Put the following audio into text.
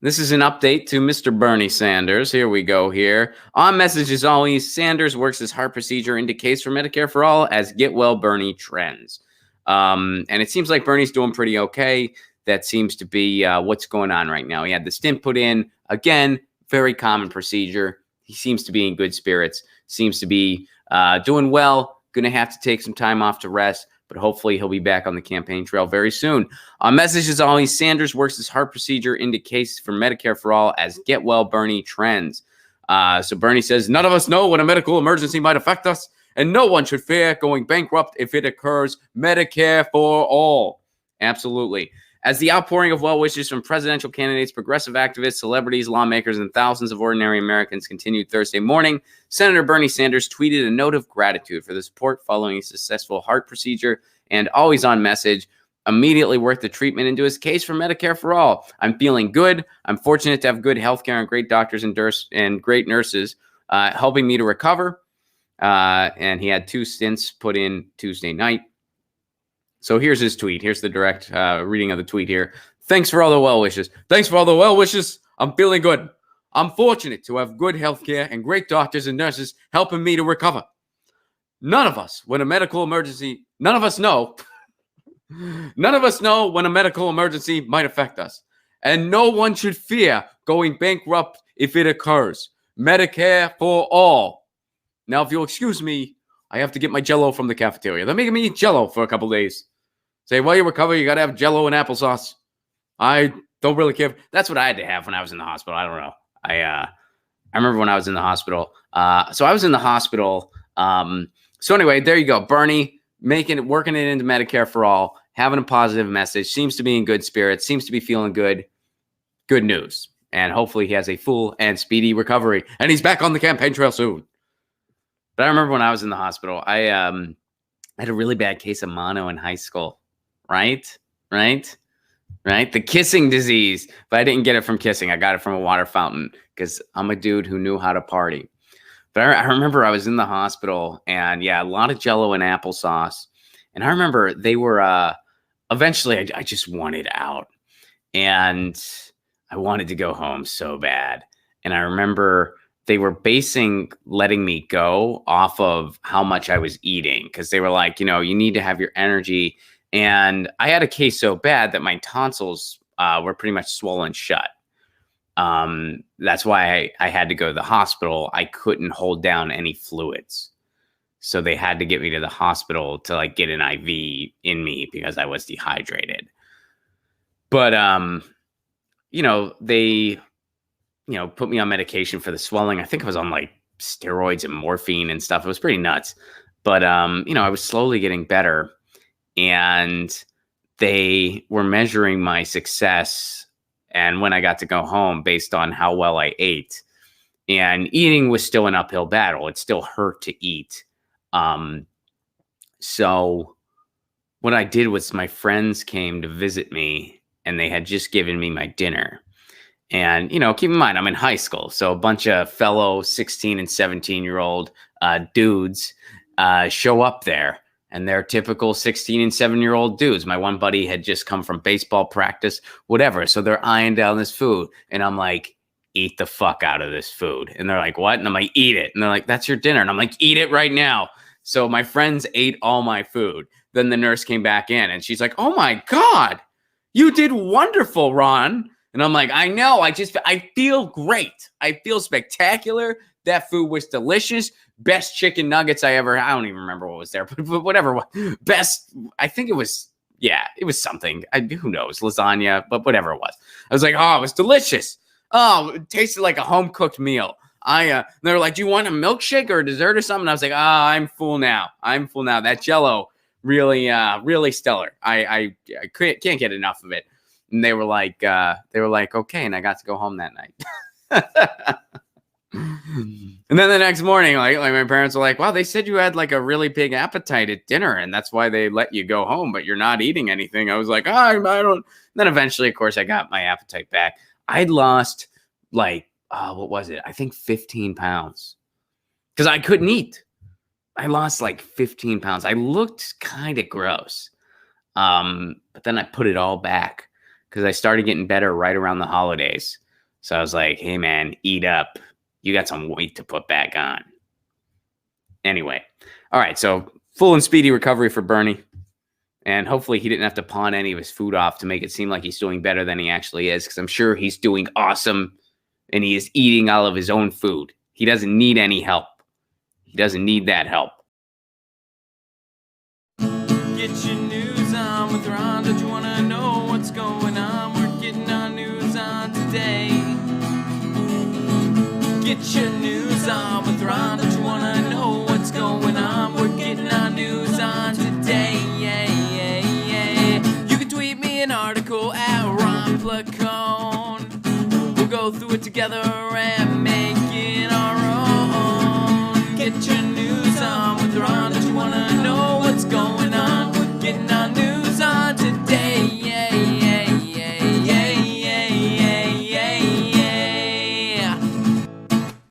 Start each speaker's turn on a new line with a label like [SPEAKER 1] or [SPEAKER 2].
[SPEAKER 1] This is an update to Mr. Bernie Sanders. Here we go here. On message as always, Sanders works his heart procedure into case for Medicare for All as Get Well Bernie trends. And it seems like Bernie's doing pretty okay. That seems to be what's going on right now. He had the stent put in. Again, very common procedure. He seems to be in good spirits. Seems to be doing well. Going to have to take some time off to rest. But hopefully he'll be back on the campaign trail very soon. Message as always, Sanders works his heart procedure into case for Medicare for All as Get Well Bernie trends. So Bernie says, none of us know when a medical emergency might affect us, and no one should fear going bankrupt if it occurs. Medicare for All. Absolutely. As the outpouring of well wishes from presidential candidates, progressive activists, celebrities, lawmakers, and thousands of ordinary Americans continued Thursday morning, Senator Bernie Sanders tweeted a note of gratitude for the support following a successful heart procedure and always on message, immediately worked the treatment into his case for Medicare for All. I'm feeling good. I'm fortunate to have good health care and great doctors and great nurses helping me to recover. And he had 2 stents put in Tuesday night. So here's his tweet. Here's the direct reading of the tweet here. Thanks for all the well wishes. Thanks for all the well wishes. I'm feeling good. I'm fortunate to have good health care and great doctors and nurses helping me to recover. None of us, when a medical emergency, none of us know when a medical emergency might affect us. And no one should fear going bankrupt if it occurs. Medicare for All. Now, if you'll excuse me, I have to get my Jell-O from the cafeteria. They're making me eat Jell-O for a couple days. Say, while you recover, you got to have Jell-O and applesauce. I don't really care. That's what I had to have when I was in the hospital. I don't know. I remember when I was in the hospital. So I was in the hospital. So anyway, there you go. Bernie working it into Medicare for All, having a positive message, seems to be in good spirits, seems to be feeling good. Good news. And hopefully he has a full and speedy recovery. And he's back on the campaign trail soon. But I remember when I was in the hospital, I had a really bad case of mono in high school, right? The kissing disease. But I didn't get it from kissing. I got it from a water fountain because I'm a dude who knew how to party. But I remember I was in the hospital and, yeah, a lot of Jell-O and applesauce. And I remember they were eventually I just wanted out. And I wanted to go home so bad. And I remember they were basing letting me go off of how much I was eating because they were like, you need to have your energy. And I had a case so bad that my tonsils were pretty much swollen shut. That's why I had to go to the hospital. I couldn't hold down any fluids. So they had to get me to the hospital to get an IV in me because I was dehydrated. But, they put me on medication for the swelling. I think I was on steroids and morphine and stuff. It was pretty nuts. But, I was slowly getting better. And they were measuring my success and when I got to go home based on how well I ate. And eating was still an uphill battle. It still hurt to eat. So what I did was my friends came to visit me and they had just given me my dinner. And, keep in mind, I'm in high school. So a bunch of fellow 16 and 17-year-old dudes show up there. And they're typical 16 and 7-year-old dudes. My one buddy had just come from baseball practice, whatever. So they're eyeing down this food. And I'm like, eat the fuck out of this food. And they're like, what? And I'm like, eat it. And they're like, that's your dinner. And I'm like, eat it right now. So my friends ate all my food. Then the nurse came back in and she's like, oh my God, you did wonderful, Ron. And I'm like, I know. I feel great. I feel spectacular. That food was delicious. Best chicken nuggets I don't even remember what was there, but whatever. Best, I think it was, it was something. Who knows? Lasagna, but whatever it was. I was like, oh, it was delicious. Oh, it tasted like a home cooked meal. They were like, do you want a milkshake or a dessert or something? I was like, I'm full now. That Jell-O really stellar. I can't get enough of it. And they were like, okay. And I got to go home that night. And then the next morning, like my parents were like, wow, they said you had a really big appetite at dinner and that's why they let you go home, but you're not eating anything. I was like, I don't. And then eventually, of course, I got my appetite back. I'd lost what was it? I think 15 pounds because I couldn't eat. I lost 15 pounds. I looked kind of gross. But then I put it all back because I started getting better right around the holidays. So I was like, hey, man, eat up. You got some weight to put back on. Anyway. All right. So full and speedy recovery for Bernie. And hopefully he didn't have to pawn any of his food off to make it seem like he's doing better than he actually is. Because I'm sure he's doing awesome and he is eating all of his own food. He doesn't need any help. He doesn't need that help.
[SPEAKER 2] Get your news on with Ron. Don't you want to know what's going on? We're getting our news on today. Get your news on with Ron. Don't you want to know what's going on? We're getting our news on today. You can tweet me an article at Ron Placone. We'll go through it together and